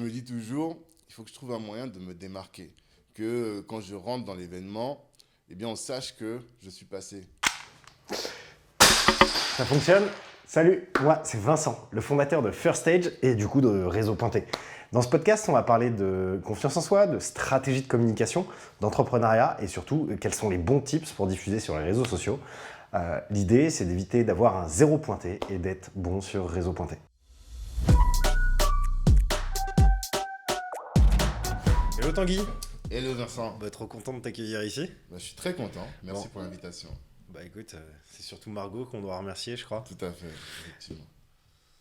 je me dis toujours, il faut que je trouve un moyen de me démarquer. Que quand je rentre dans l'événement, eh bien, on sache que je suis passé. Ça fonctionne? Salut, moi c'est Vincent, le fondateur de First Stage et du coup de Réseau Pointé. Dans ce podcast, on va parler de confiance en soi, de stratégie de communication, d'entrepreneuriat et surtout quels sont les bons tips pour diffuser sur les réseaux sociaux. L'idée, c'est d'éviter d'avoir un zéro pointé et d'être bon sur Réseau Pointé. Hello Tanguy. Hello Vincent. Trop content de t'accueillir ici. Je suis très content. Merci Bon. pour l'invitation. Écoute, c'est surtout Margot qu'on doit remercier, je crois. Tout à fait, effectivement.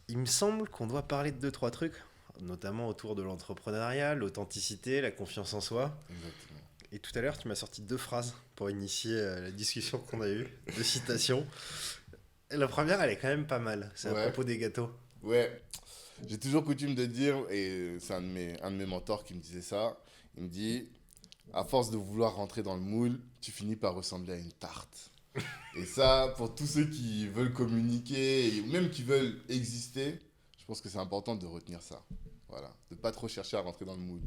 Il me semble qu'on doit parler de 2-3 trucs, notamment autour de l'entrepreneuriat, l'authenticité, la confiance en soi. Exactement. Et tout à l'heure, tu m'as sorti 2 phrases pour initier la discussion qu'on a eue, 2 citations. Et la première, elle est quand même pas mal. C'est à propos des gâteaux. Ouais, j'ai toujours coutume de dire, et c'est un de mes mentors qui me disait ça, il me dit, à force de vouloir rentrer dans le moule, tu finis par ressembler à une tarte. Et ça, pour tous ceux qui veulent communiquer, et même qui veulent exister, je pense que c'est important de retenir ça. Voilà, de ne pas trop chercher à rentrer dans le moule.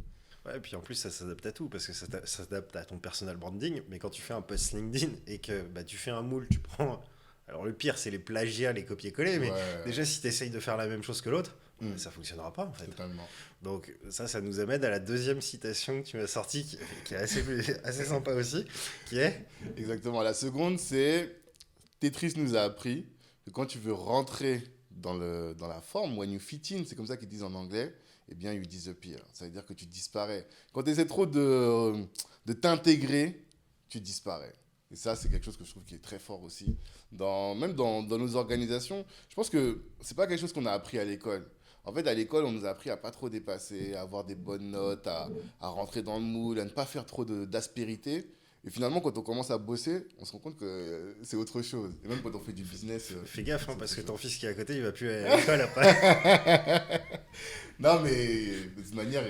Ouais, et puis en plus, ça s'adapte à tout, parce que ça s'adapte à ton personal branding, mais quand tu fais un post LinkedIn et que tu fais un moule, tu prends... Alors le pire, c'est les plagiats, les copier-coller, mais déjà, si tu essayes de faire la même chose que l'autre, ça ne fonctionnera pas, en fait. Totalement. Donc ça nous amène à la deuxième citation que tu m'as sortie, qui est assez sympa aussi, qui est... Exactement. La seconde, c'est Tetris nous a appris que quand tu veux rentrer dans la forme, when you fit in, c'est comme ça qu'ils disent en anglais, eh bien, you disappear. Ça veut dire que tu disparais. Quand tu essaies trop de t'intégrer, tu disparais. Et ça, c'est quelque chose que je trouve qui est très fort aussi. Même dans nos organisations, je pense que c'est pas quelque chose qu'on a appris à l'école. En fait, à l'école, on nous a appris à pas trop dépasser, à avoir des bonnes notes, à rentrer dans le moule, à ne pas faire trop d'aspérité. Et finalement, quand on commence à bosser, on se rend compte que c'est autre chose. Et même quand on fait du business... Fais gaffe, parce que ton fils qui est à côté, il va plus à l'école après. Non, mais de toute manière,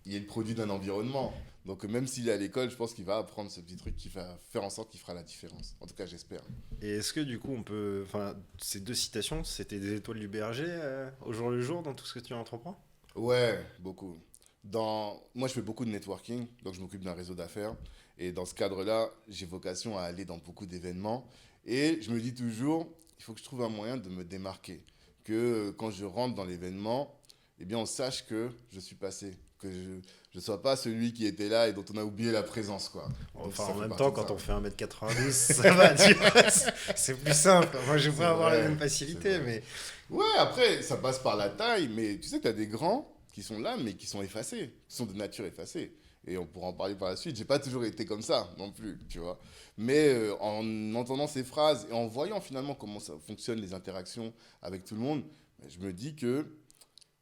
il est le produit d'un environnement. Donc même s'il est à l'école, je pense qu'il va apprendre ce petit truc qui va faire en sorte qu'il fera la différence. En tout cas, j'espère. Et est-ce que du coup, on peut... Enfin, ces 2 citations, c'était des étoiles du berger au jour le jour dans tout ce que tu entreprends ? Ouais, beaucoup. Moi, je fais beaucoup de networking, donc je m'occupe d'un réseau d'affaires. Et dans ce cadre-là, j'ai vocation à aller dans beaucoup d'événements. Et je me dis toujours, il faut que je trouve un moyen de me démarquer. Que quand je rentre dans l'événement, eh bien, on sache que je suis passé. Que je ne sois pas celui qui était là et dont on a oublié la présence, quoi. Enfin, en même temps, quand on fait 1m92, ça va, tu vois, c'est plus simple. Moi, je vais pas avoir la même facilité, mais... Ouais, après, ça passe par la taille, mais tu sais, tu as des grands qui sont là, mais qui sont effacés, qui sont de nature effacée. Et on pourra en parler par la suite. J'ai pas toujours été comme ça non plus, tu vois. Mais en entendant ces phrases et en voyant finalement comment ça fonctionne les interactions avec tout le monde, je me dis que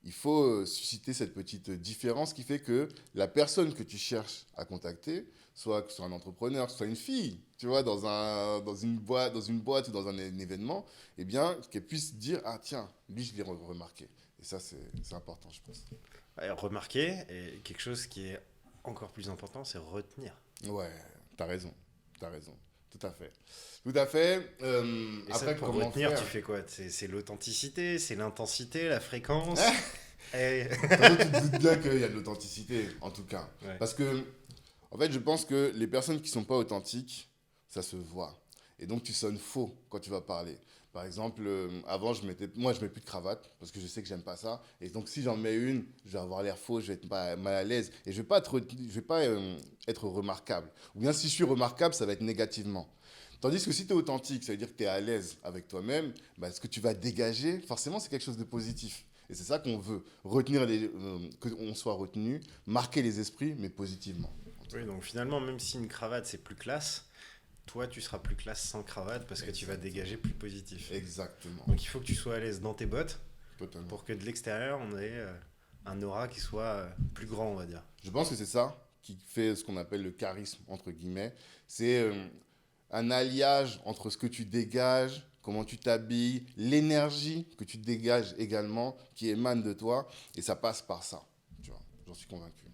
il faut susciter cette petite différence qui fait que la personne que tu cherches à contacter, soit que ce soit un entrepreneur, que ce soit une fille, tu vois, dans une boîte ou dans un événement, eh bien, qu'elle puisse dire, ah tiens, lui, je l'ai remarqué. Et ça, c'est important, je pense. Remarquer, et quelque chose qui est encore plus important, c'est retenir. Ouais, t'as raison. Tout à fait. Tout à fait. Et après, ça, pour retenir, tu fais quoi ? C'est l'authenticité, c'est l'intensité, la fréquence. Tu te doutes bien qu'il y a de l'authenticité, en tout cas. Ouais. Parce que, en fait, je pense que les personnes qui ne sont pas authentiques, ça se voit. Et donc, tu sonnes faux quand tu vas parler. Par exemple, avant, je mets plus de cravate parce que je sais que j'aime pas ça. Et donc, si j'en mets une, je vais avoir l'air faux, je vais être mal à l'aise. Et je vais pas être remarquable. Ou bien, si je suis remarquable, ça va être négativement. Tandis que si tu es authentique, ça veut dire que tu es à l'aise avec toi-même, ce que tu vas dégager, forcément, c'est quelque chose de positif. Et c'est ça qu'on veut, qu'on soit retenu, marquer les esprits, mais positivement. Oui, donc finalement, même si une cravate, c'est plus classe, toi, tu seras plus classe sans cravate parce que tu vas dégager plus positif. Exactement. Donc il faut que tu sois à l'aise dans tes bottes. Totalement. Pour que de l'extérieur, on ait un aura qui soit plus grand, on va dire. Je pense que c'est ça qui fait ce qu'on appelle le charisme, entre guillemets. C'est un alliage entre ce que tu dégages, comment tu t'habilles, l'énergie que tu dégages également, qui émane de toi, et ça passe par ça. Tu vois, j'en suis convaincu.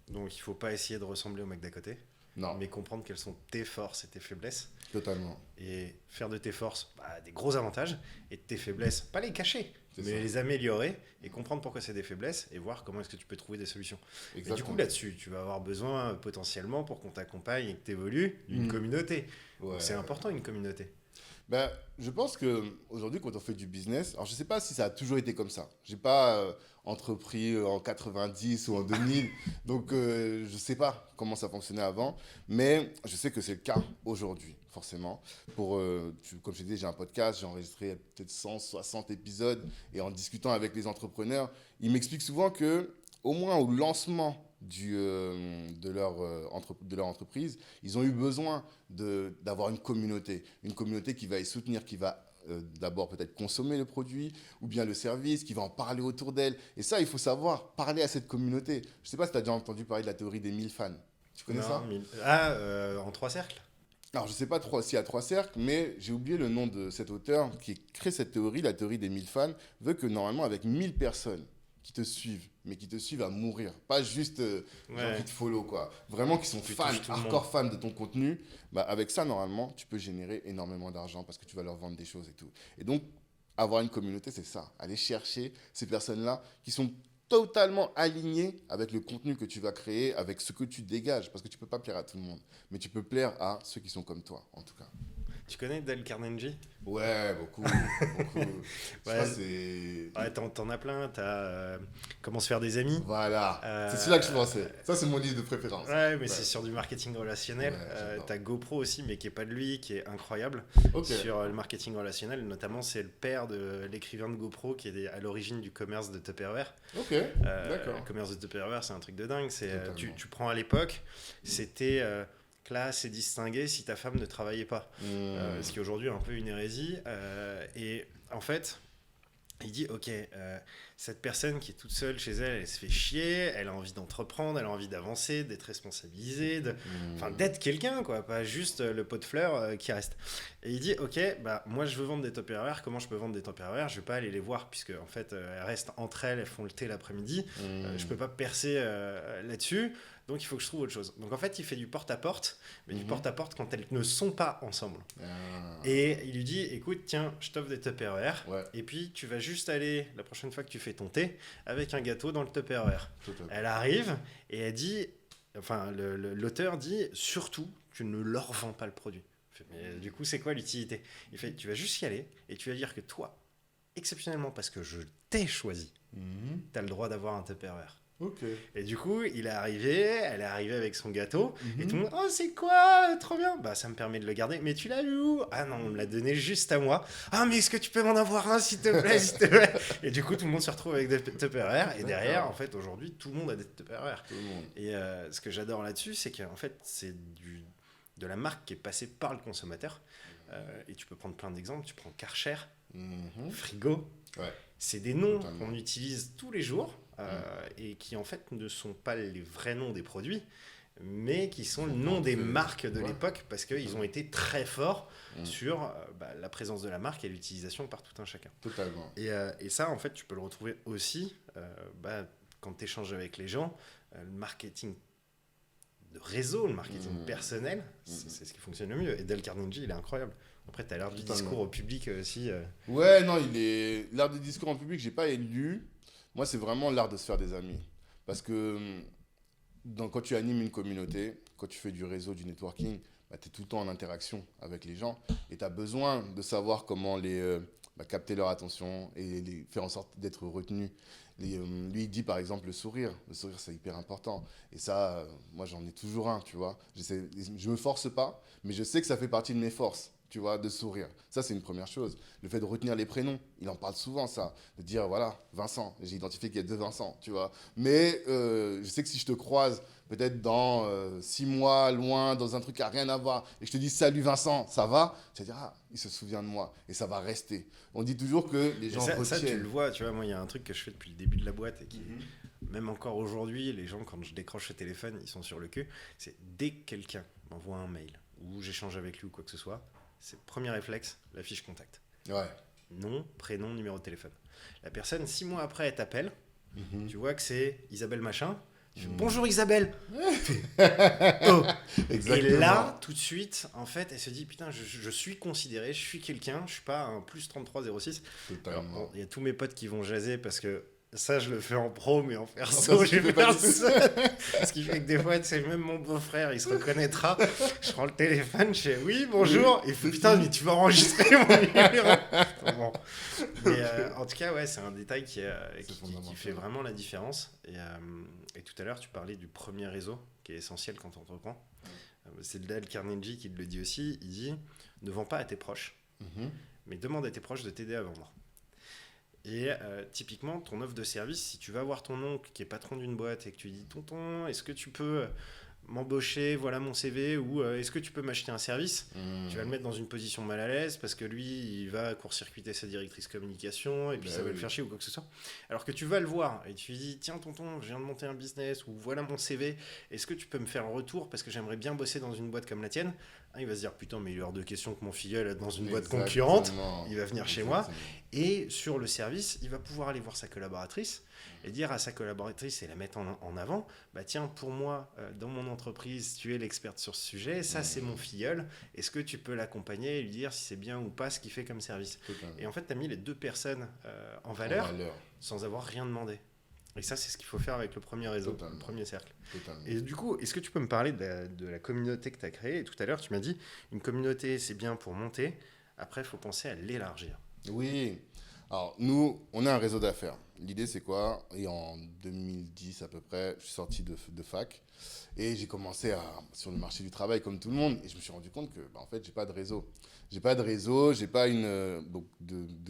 Donc il ne faut pas essayer de ressembler au mec d'à côté. Non, mais comprendre quelles sont tes forces et tes faiblesses. totalement. Et faire de tes forces des gros avantages et de tes faiblesses, pas les cacher, C'est mais ça. les améliorer et comprendre pourquoi c'est des faiblesses et voir comment est-ce que tu peux trouver des solutions. Et du Exactement. coup, là-dessus, tu vas avoir besoin potentiellement pour qu'on t'accompagne et que tu évolues d'une communauté. Ouais. Donc, c'est important une communauté. Ben, je pense qu'aujourd'hui, quand on fait du business, alors je ne sais pas si ça a toujours été comme ça. Je n'ai pas entrepris en 90 ou en 2000, donc je ne sais pas comment ça fonctionnait avant, mais je sais que c'est le cas aujourd'hui, forcément. Comme je t'ai dit, j'ai un podcast, j'ai enregistré peut-être 160 épisodes, et en discutant avec les entrepreneurs, ils m'expliquent souvent que, au moins au lancement de leur entreprise, ils ont eu besoin d'avoir une communauté qui va les soutenir, qui va d'abord peut-être consommer le produit ou bien le service, qui va en parler autour d'elle. Et ça, il faut savoir parler à cette communauté. Je ne sais pas si tu as déjà entendu parler de la théorie des 1000 fans. Tu connais ça? En 3 cercles. Alors, je ne sais pas s'il y a 3 cercles, mais j'ai oublié le nom de cet auteur qui crée cette théorie. La théorie des 1000 fans veut que normalement, avec 1000 personnes qui te suivent, mais qui te suivent à mourir, pas juste gens qui te follow, quoi. Vraiment qui sont Tu fans, touches tout le monde. hardcore fans de ton contenu, bah, avec ça, normalement, tu peux générer énormément d'argent parce que tu vas leur vendre des choses et tout. Et donc, avoir une communauté, c'est ça. Aller chercher ces personnes-là qui sont totalement alignées avec le contenu que tu vas créer, avec ce que tu dégages. Parce que tu ne peux pas plaire à tout le monde, mais tu peux plaire à ceux qui sont comme toi, en tout cas. Tu connais Dale Carnegie? Ouais, beaucoup. Je crois que c'est... Ouais, t'en as plein. T'as Comment se faire des amis. Voilà, c'est celui-là que je pensais. Ça, c'est mon livre de préférence. Ouais, mais c'est sur du marketing relationnel. Ouais, j'adore. T'as GoPro aussi, mais qui est pas de lui, qui est incroyable. Ok. Sur le marketing relationnel, notamment, c'est le père de l'écrivain de GoPro qui est à l'origine du commerce de Tupperware. Ok, d'accord. Le commerce de Tupperware, c'est un truc de dingue. Totalement. Tu prends à l'époque, c'était classe et distingué si ta femme ne travaillait pas. Ce qui est aujourd'hui un peu une hérésie. Et en fait, il dit, ok, cette personne qui est toute seule chez elle, elle se fait chier, elle a envie d'entreprendre, elle a envie d'avancer, d'être responsabilisée, d'être quelqu'un, quoi, pas juste le pot de fleurs qui reste. Et il dit, ok, bah, moi je veux vendre des Tupperware, comment je peux vendre des Tupperware? Je vais pas aller les voir, puisque en fait, elles restent entre elles, elles font le thé l'après-midi, je peux pas percer là-dessus. Donc il faut que je trouve autre chose. Donc en fait, il fait du porte-à-porte, mais du porte-à-porte quand elles ne sont pas ensemble. Et il lui dit, écoute, tiens, je t'offre des Tupperware, et puis tu vas juste aller, la prochaine fois que tu fais ton thé, avec un gâteau dans le Tupperware. Elle arrive, et elle dit, enfin, l'auteur dit, surtout, tu ne leur vends pas le produit. Mais du coup, c'est quoi l'utilité? Il fait, tu vas juste y aller, et tu vas dire que toi, exceptionnellement, parce que je t'ai choisi, tu as le droit d'avoir un Tupperware. Ok. Et du coup, elle est arrivée avec son gâteau, et tout le monde, oh, c'est quoi? Trop bien! Bah, ça me permet de le garder. Mais tu l'as eu où? Ah non, on me l'a donné juste à moi. Ah, mais est-ce que tu peux m'en avoir un, s'il te plaît, s'il te plaît? Et du coup, tout le monde se retrouve avec des Tupperware. Et derrière, en fait, aujourd'hui, tout le monde a des Tupperware. Tout le monde. Et ce que j'adore là-dessus, c'est qu'en fait, c'est de la marque qui est passée par le consommateur. Et tu peux prendre plein d'exemples. Tu prends Karcher, Frigo. Ouais. C'est des noms Totalement. qu'on utilise tous les jours. Et qui en fait ne sont pas les vrais noms des produits, mais qui sont le nom des marques de l'époque, parce qu'ils ont été très forts sur la présence de la marque et l'utilisation par tout un chacun. Totalement. Et ça, en fait, tu peux le retrouver aussi quand tu échanges avec les gens. Le marketing de réseau, le marketing personnel, c'est ce qui fonctionne le mieux. Et Dale Carnegie, il est incroyable. Après, tu as l'art du discours au public aussi. Ouais, non, l'art du discours en public, j'ai pas lu. Moi, c'est vraiment l'art de se faire des amis. Parce que quand tu animes une communauté, quand tu fais du réseau, du networking, tu es tout le temps en interaction avec les gens. Et tu as besoin de savoir comment capter leur attention et les faire en sorte d'être retenus. Lui, il dit par exemple le sourire. Le sourire, c'est hyper important. Et ça, moi, j'en ai toujours un, tu vois. Je me force pas, mais je sais que ça fait partie de mes forces. Tu vois, de sourire. Ça, c'est une première chose. Le fait de retenir les prénoms, il en parle souvent, ça. De dire, voilà, Vincent, j'ai identifié qu'il y a 2 Vincent, tu vois. Mais je sais que si je te croise, peut-être dans 6 mois, loin, dans un truc qui n'a rien à voir, et je te dis, salut Vincent, ça va? Tu vas dire, ah, il se souvient de moi. Et ça va rester. On dit toujours que les gens retiennent. Ça, tu le vois, tu vois, moi, il y a un truc que je fais depuis le début de la boîte, et qui, même encore aujourd'hui, les gens, quand je décroche le téléphone, ils sont sur le cul. C'est dès que quelqu'un m'envoie un mail, ou j'échange avec lui, ou quoi que ce soit, c'est premier réflexe, la fiche contact. Ouais. Nom, prénom, numéro de téléphone. La personne, 6 mois après, elle t'appelle. Tu vois que c'est Isabelle Machin. Il fait bonjour Isabelle. Oh. Exactement. Et là, tout de suite, en fait, elle se dit putain, je suis considéré, je suis quelqu'un, je suis pas un plus 3306. Alors, bon, il y a tous mes potes qui vont jaser parce que ça, je le fais en pro, mais en perso, j'ai personne. Ce qui fait que des fois, c'est même mon beau-frère, il se reconnaîtra. Je prends le téléphone, je fais oui, bonjour. Il fait putain, mais tu vas enregistrer mon numéro. Bon. Mais en tout cas, ouais, c'est un détail qui fait vraiment la différence. Et tout à l'heure, tu parlais du premier réseau qui est essentiel quand on entreprend. C'est Dale Carnegie qui le dit aussi. Il dit ne vends pas à tes proches, mais demande à tes proches de t'aider à vendre. Et typiquement, ton offre de service, si tu vas voir ton oncle qui est patron d'une boîte et que tu lui dis « Tonton, est-ce que tu peux m'embaucher, voilà mon CV, ou est-ce que tu peux m'acheter un service ?» Tu vas le mettre dans une position mal à l'aise parce que lui, il va court-circuiter sa directrice communication et puis ça va le faire chier ou quoi que ce soit. Alors que tu vas le voir et tu lui dis « Tiens tonton, je viens de monter un business ou voilà mon CV, est-ce que tu peux me faire un retour parce que j'aimerais bien bosser dans une boîte comme la tienne ?» Il va se dire « Putain, mais il est hors de question que mon filleul est dans une boîte concurrente, il va venir chez moi. » Et sur le service, il va pouvoir aller voir sa collaboratrice et dire à sa collaboratrice et la mettre en avant, bah tiens, pour moi, dans mon entreprise, tu es l'experte sur ce sujet, ça c'est mon filleul, est-ce que tu peux l'accompagner et lui dire si c'est bien ou pas ce qu'il fait comme service ? Et en fait, tu as mis les deux personnes en valeur sans avoir rien demandé. Et ça, c'est ce qu'il faut faire avec le premier réseau, le premier cercle. Et du coup, est-ce que tu peux me parler de la communauté que tu as créée ? Et tout à l'heure, tu m'as dit, une communauté, c'est bien pour monter, après, il faut penser à l'élargir. Oui. Alors, nous, on a un réseau d'affaires. L'idée, c'est quoi ? Et en 2010 à peu près, je suis sorti de fac et j'ai commencé sur le marché du travail comme tout le monde. Et je me suis rendu compte que, en fait, j'ai pas de réseau. J'ai pas de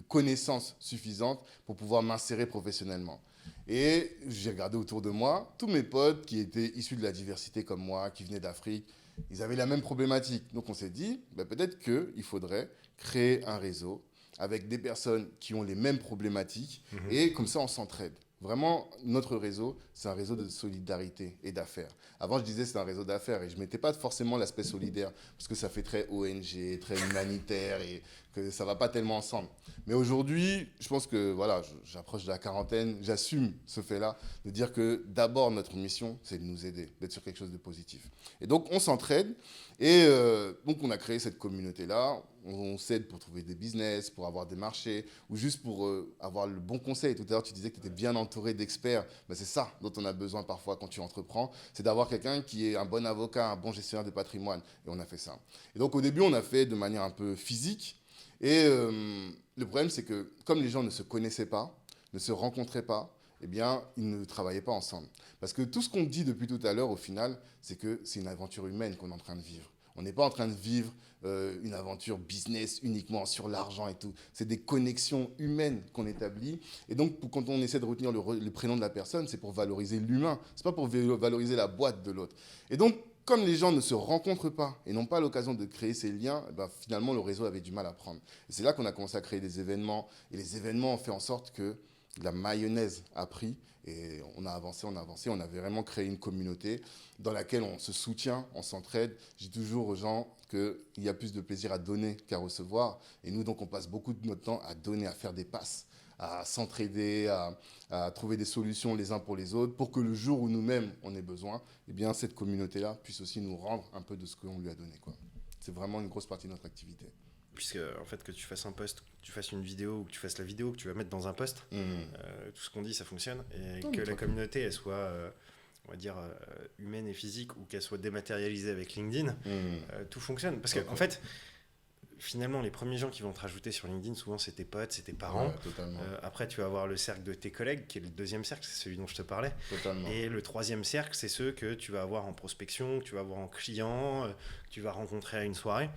connaissances suffisantes pour pouvoir m'insérer professionnellement. Et j'ai regardé autour de moi, tous mes potes qui étaient issus de la diversité comme moi, qui venaient d'Afrique, ils avaient la même problématique. Donc, on s'est dit, peut-être qu'il faudrait créer un réseau avec des personnes qui ont les mêmes problématiques et comme ça, on s'entraide. Vraiment, notre réseau, c'est un réseau de solidarité et d'affaires. Avant, je disais c'est un réseau d'affaires et je ne mettais pas forcément l'aspect solidaire parce que ça fait très ONG, très humanitaire et que ça ne va pas tellement ensemble. Mais aujourd'hui, je pense que voilà, j'approche de la quarantaine, j'assume ce fait-là, de dire que d'abord, notre mission, c'est de nous aider, d'être sur quelque chose de positif. Et donc, on s'entraide et donc, on a créé cette communauté-là. On s'aide pour trouver des business, pour avoir des marchés, ou juste pour avoir le bon conseil. Tout à l'heure, tu disais que tu étais bien entouré d'experts. C'est ça dont on a besoin parfois quand tu entreprends. C'est d'avoir quelqu'un qui est un bon avocat, un bon gestionnaire de patrimoine. Et on a fait ça. Et donc, au début, on a fait de manière un peu physique. Et le problème, c'est que comme les gens ne se connaissaient pas, ne se rencontraient pas, eh bien, ils ne travaillaient pas ensemble. Parce que tout ce qu'on dit depuis tout à l'heure, au final, c'est que c'est une aventure humaine qu'on est en train de vivre. On n'est pas en train de vivre une aventure business uniquement sur l'argent et tout. C'est des connexions humaines qu'on établit. Et donc, quand on essaie de retenir le prénom de la personne, c'est pour valoriser l'humain. Ce n'est pas pour valoriser la boîte de l'autre. Et donc, comme les gens ne se rencontrent pas et n'ont pas l'occasion de créer ces liens, finalement, le réseau avait du mal à prendre. Et c'est là qu'on a commencé à créer des événements. Et les événements ont fait en sorte que la mayonnaise a pris. Et on a avancé. On avait vraiment créé une communauté dans laquelle on se soutient, on s'entraide. Je dis toujours aux gens qu'il y a plus de plaisir à donner qu'à recevoir. Et nous, donc, on passe beaucoup de notre temps à donner, à faire des passes, à s'entraider, à trouver des solutions les uns pour les autres, pour que le jour où nous-mêmes, on ait besoin, eh bien, cette communauté-là puisse aussi nous rendre un peu de ce qu'on lui a donné, quoi. C'est vraiment une grosse partie de notre activité. Puisque, en fait, que tu fasses un post, que tu fasses une vidéo ou que tu fasses la vidéo que tu vas mettre dans un post, tout ce qu'on dit, ça fonctionne. Et que la communauté, elle soit, on va dire, humaine et physique ou qu'elle soit dématérialisée avec LinkedIn, tout fonctionne. Parce qu'en fait, finalement, les premiers gens qui vont te rajouter sur LinkedIn, souvent, c'est tes potes, c'est tes parents. Après, tu vas avoir le cercle de tes collègues, qui est le deuxième cercle, c'est celui dont je te parlais. Et le troisième cercle, c'est ceux que tu vas avoir en prospection, que tu vas avoir en client, que tu vas rencontrer à une soirée.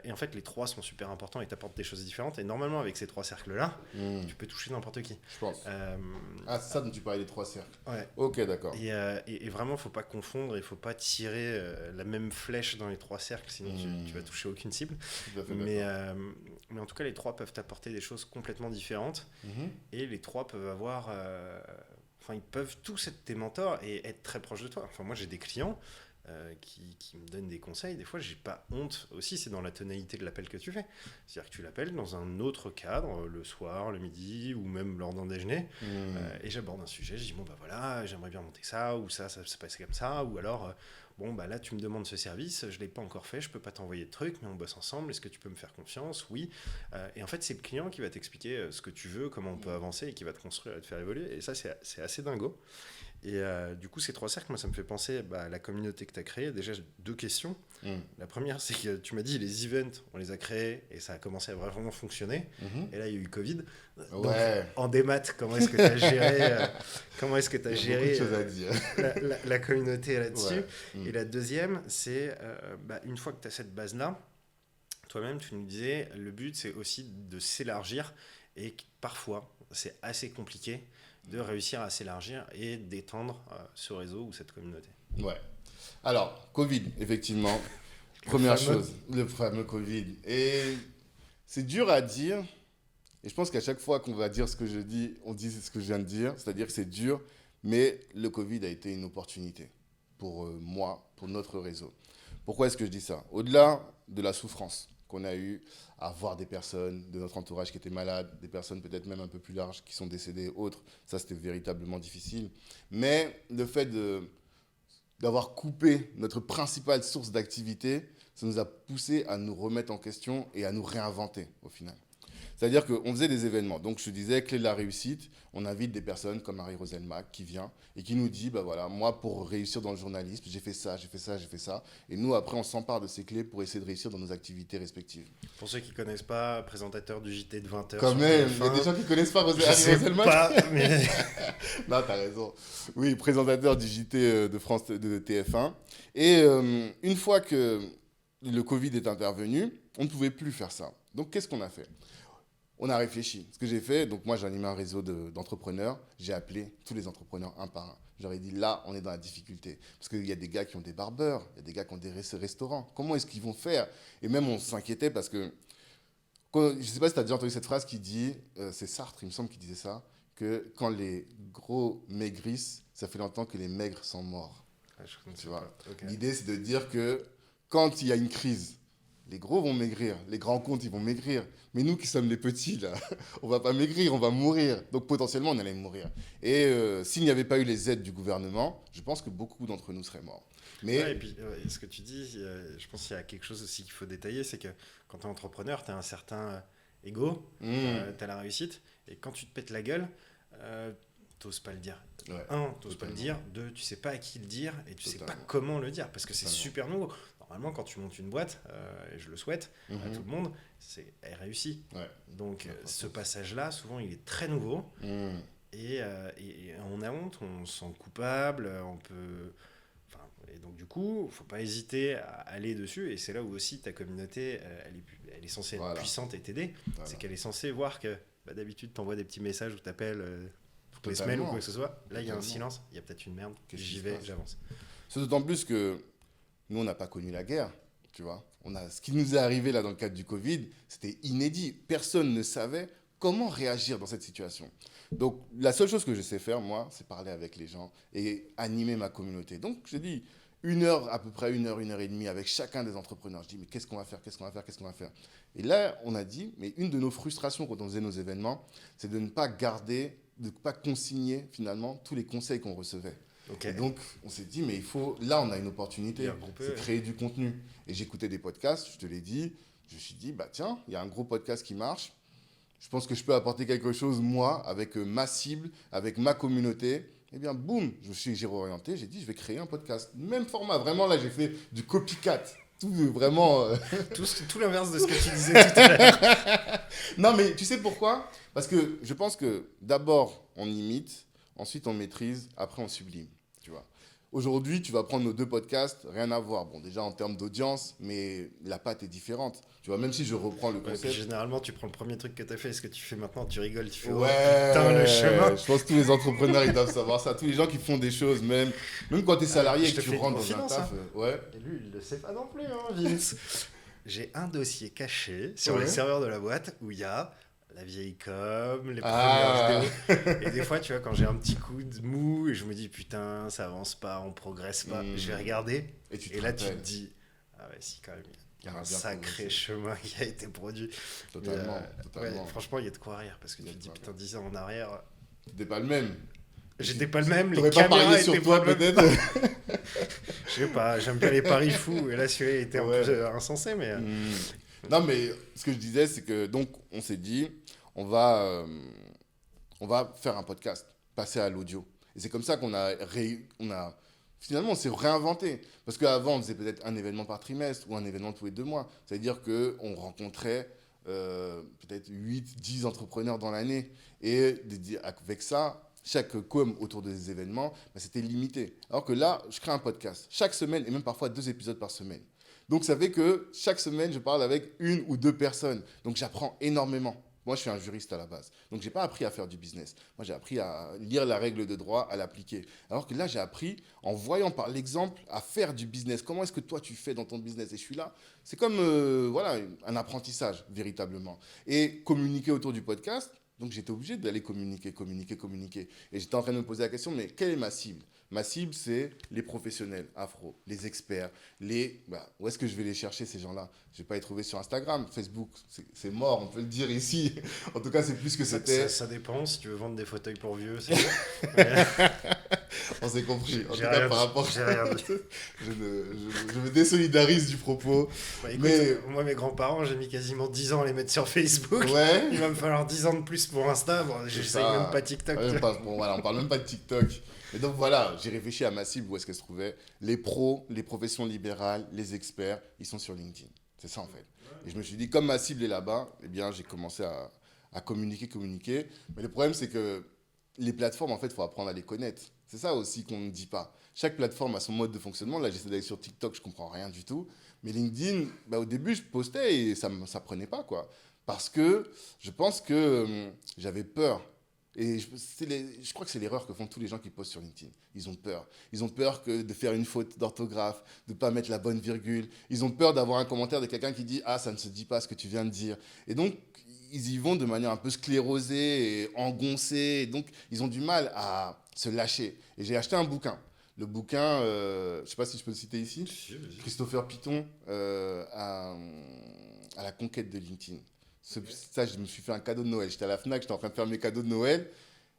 Et en fait, les trois sont super importants et t'apportent des choses différentes. Et normalement, avec ces trois cercles-là, tu peux toucher n'importe qui. Je pense. C'est ça dont tu parlais, les trois cercles. Ouais. Ok, d'accord. Et vraiment, il ne faut pas confondre, il ne faut pas tirer la même flèche dans les trois cercles, sinon tu vas toucher aucune cible. Mais en tout cas, les trois peuvent t'apporter des choses complètement différentes. Et les trois peuvent avoir... ils peuvent tous être tes mentors et être très proches de toi. Enfin, moi, j'ai des clients... qui me donnent des conseils, des fois, j'ai pas honte aussi, c'est dans la tonalité de l'appel que tu fais. C'est-à-dire que tu l'appelles dans un autre cadre, le soir, le midi, ou même lors d'un déjeuner, et j'aborde un sujet, je dis, bon, bah voilà, j'aimerais bien monter ça, ou ça se passe comme ça, ou alors, bon, bah là, tu me demandes ce service, je l'ai pas encore fait, je peux pas t'envoyer de trucs, mais on bosse ensemble, est-ce que tu peux me faire confiance? Oui. Et en fait, c'est le client qui va t'expliquer ce que tu veux, comment on peut avancer, et qui va te construire et te faire évoluer, et ça, c'est assez dingo. Et du coup, ces 3 cercles, moi, ça me fait penser à la communauté que tu as créée. Déjà, j'ai 2 questions. La première, c'est que tu m'as dit, les events, on les a créés et ça a commencé à vraiment fonctionner. Et là, il y a eu Covid. Donc, en démat, comment est-ce que tu as géré, beaucoup de choses à dire. la communauté là-dessus? Ouais. Et la deuxième, c'est, une fois que tu as cette base-là, toi-même, tu nous disais, le but, c'est aussi de s'élargir et parfois, c'est assez compliqué de réussir à s'élargir et d'étendre ce réseau ou cette communauté. Ouais. Alors, Covid, effectivement. Première chose, le fameux Covid. Et c'est dur à dire. Et je pense qu'à chaque fois qu'on va dire ce que je dis, on dit ce que je viens de dire. C'est-à-dire que c'est dur, mais le Covid a été une opportunité pour moi, pour notre réseau. Pourquoi est-ce que je dis ça? Au-delà de la souffrance qu'on a eue à voir des personnes de notre entourage qui étaient malades, des personnes peut-être même un peu plus larges qui sont décédées, autres, ça c'était véritablement difficile. Mais le fait d'avoir coupé notre principale source d'activité, ça nous a poussé à nous remettre en question et à nous réinventer au final. C'est-à-dire qu'on faisait des événements. Donc, je disais, clé de la réussite, on invite des personnes comme Marie Roselmack qui vient et qui nous dit, bah voilà, moi, pour réussir dans le journalisme, j'ai fait ça, j'ai fait ça, j'ai fait ça. Et nous, après, on s'empare de ces clés pour essayer de réussir dans nos activités respectives. Pour ceux qui ne connaissent pas, présentateur du JT de 20h. Quand même, il y a des gens qui ne connaissent pas Marie Roselmack. Pas, mais... Non, t'as raison. Oui, présentateur du JT de France, de TF1. Et une fois que le Covid est intervenu, on ne pouvait plus faire ça. Donc, qu'est-ce qu'on a fait ? On a réfléchi. Ce que j'ai fait, donc moi j'animais un réseau d'entrepreneurs, j'ai appelé tous les entrepreneurs un par un. J'aurais dit là, on est dans la difficulté. Parce qu'il y a des gars qui ont des barbeurs, il y a des gars qui ont des restaurants. Comment est-ce qu'ils vont faire? Et même on s'inquiétait parce que, je ne sais pas si tu as déjà entendu cette phrase qui dit, c'est Sartre, il me semble qu'il disait ça, que quand les gros maigrissent, ça fait longtemps que les maigres sont morts. Ah, tu vois. Okay. L'idée c'est de dire que quand il y a une crise, les gros vont maigrir, les grands comptes, ils vont maigrir. Mais nous qui sommes les petits, là, on ne va pas maigrir, on va mourir. Donc potentiellement, on allait mourir. Et s'il n'y avait pas eu les aides du gouvernement, je pense que beaucoup d'entre nous seraient morts. Mais... Ouais, et puis, ce que tu dis, je pense qu'il y a quelque chose aussi qu'il faut détailler, c'est que quand tu es entrepreneur, tu as un certain ego, tu as la réussite. Et quand tu te pètes la gueule, t'oses pas le dire. Ouais, t'oses pas le dire. 2, tu sais pas à qui le dire et tu sais pas Totalement. comment le dire parce que c'est super nouveau. Normalement, quand tu montes une boîte, et je le souhaite à tout le monde, elle réussit. Ouais. Donc, ce passage-là, souvent, il est très nouveau. Et on a honte, on se sent coupable, on peut... Et donc, du coup, il ne faut pas hésiter à aller dessus. Et c'est là où aussi ta communauté, elle est censée être puissante et t'aider. Voilà. C'est qu'elle est censée voir que d'habitude, tu envoies des petits messages ou tu appelles toutes les semaines ou quoi que ce soit. Là, il y a un silence, il y a peut-être une merde. J'y vais, j'avance. C'est d'autant plus que nous, on n'a pas connu la guerre, tu vois. Ce qui nous est arrivé là dans le cadre du Covid, c'était inédit. Personne ne savait comment réagir dans cette situation. Donc, la seule chose que je sais faire, moi, c'est parler avec les gens et animer ma communauté. Donc, je dis 1 heure, à peu près 1 heure et demie avec chacun des entrepreneurs. Je dis, mais qu'est-ce qu'on va faire? Et là, on a dit, mais une de nos frustrations quand on faisait nos événements, c'est de ne pas garder, de ne pas consigner finalement tous les conseils qu'on recevait. Okay. Et donc, on s'est dit, mais là, on a une opportunité, c'est créer du contenu. Et j'écoutais des podcasts, je te l'ai dit, je me suis dit, bah tiens, il y a un gros podcast qui marche. Je pense que je peux apporter quelque chose, moi, avec ma cible, avec ma communauté. Eh bien, boum, j'ai réorienté, j'ai dit, je vais créer un podcast. Même format, vraiment, là, j'ai fait du copycat. Tout vraiment... tout l'inverse de ce que tu disais tout à l'heure. Non, mais tu sais pourquoi? Parce que je pense que d'abord, on imite, ensuite, on maîtrise, après, on sublime. Tu vois. Aujourd'hui, tu vas prendre nos 2 podcasts, rien à voir. Bon, déjà en termes d'audience, mais la patte est différente. Tu vois, même si je reprends le concept. Généralement, tu prends le premier truc que tu as fait, ce que tu fais maintenant, tu rigoles, tu fais ouais, putain, le chemin. Je pense que tous les entrepreneurs, ils doivent savoir ça. Tous les gens qui font des choses, même quand tu es salarié et que tu rentres dans un taf. Ouais. Et lui, il le sait pas non plus, hein, Vince. J'ai un dossier caché sur les serveurs de la boîte où il y a la vieille com, les premières vidéos. Et des fois, tu vois, quand j'ai un petit coup de mou et je me dis, putain, ça avance pas, on progresse pas, je vais regarder. Et là, tu te dis, ah ouais, si, quand même, il y a un sacré chemin qui a été produit. Totalement. Ouais, franchement, il y a de quoi rire parce que tu te dis, putain, 10 ans en arrière. T'étais pas le même. J'étais pas le même, les caméras pas parié sur toi, peut-être. Je sais pas, j'aime bien les paris fous. Et là, celui-là était un peu insensé, mais. Non, mais ce que je disais, c'est que donc, on s'est dit, on va faire un podcast, passer à l'audio. Et c'est comme ça qu'on finalement, on s'est réinventé. Parce qu'avant, on faisait peut-être un événement par trimestre ou un événement tous les 2 mois. C'est-à-dire qu'on rencontrait peut-être 8-10 entrepreneurs dans l'année. Et avec ça, chaque com autour des événements, c'était limité. Alors que là, je crée un podcast chaque semaine et même parfois 2 épisodes par semaine. Donc, ça fait que chaque semaine, je parle avec 1 ou 2 personnes. Donc, j'apprends énormément. Moi, je suis un juriste à la base. Donc, je n'ai pas appris à faire du business. Moi, j'ai appris à lire la règle de droit, à l'appliquer. Alors que là, j'ai appris, en voyant par l'exemple, à faire du business. Comment est-ce que toi, tu fais dans ton business? Et je suis là. C'est comme un apprentissage, véritablement. Et communiquer autour du podcast. Donc, j'étais obligé d'aller communiquer. Et j'étais en train de me poser la question, mais quelle est ma cible? Ma cible, c'est les professionnels afro, les experts, où est-ce que je vais les chercher, ces gens-là? Je ne vais pas les trouver sur Instagram, Facebook, c'est mort, on peut le dire ici. En tout cas, c'est plus que c'était. Ça dépend, si tu veux vendre des fauteuils pour vieux, c'est On s'est compris. En tout cas, par rapport j'ai rien dit. Je me désolidarise du propos. Bah, écoute, moi, mes grands-parents, j'ai mis quasiment 10 ans à les mettre sur Facebook. Ouais. Il va me falloir 10 ans de plus pour Insta. Bon, j'essaye même pas TikTok. On parle même pas de TikTok. Et donc voilà, j'ai réfléchi à ma cible, où est-ce qu'elle se trouvait. Les pros, les professions libérales, les experts, ils sont sur LinkedIn. C'est ça en fait. Et je me suis dit, comme ma cible est là-bas, eh bien j'ai commencé à communiquer. Mais le problème, c'est que les plateformes, en fait, il faut apprendre à les connaître. C'est ça aussi qu'on ne dit pas. Chaque plateforme a son mode de fonctionnement. Là, j'essaie d'aller sur TikTok, je ne comprends rien du tout. Mais LinkedIn, au début, je postais et ça ne prenait pas, quoi. Parce que je pense que j'avais peur. Et je crois que c'est l'erreur que font tous les gens qui postent sur LinkedIn. Ils ont peur. Ils ont peur de faire une faute d'orthographe, de ne pas mettre la bonne virgule. Ils ont peur d'avoir un commentaire de quelqu'un qui dit « Ah, ça ne se dit pas ce que tu viens de dire ». Et donc, ils y vont de manière un peu sclérosée et engoncée. Et donc, ils ont du mal à se lâcher. Et j'ai acheté un bouquin. Le bouquin, je ne sais pas si je peux le citer ici, Christopher Piton, à la conquête de LinkedIn. Ça, je me suis fait un cadeau de Noël. J'étais à la Fnac, j'étais en train de faire mes cadeaux de Noël.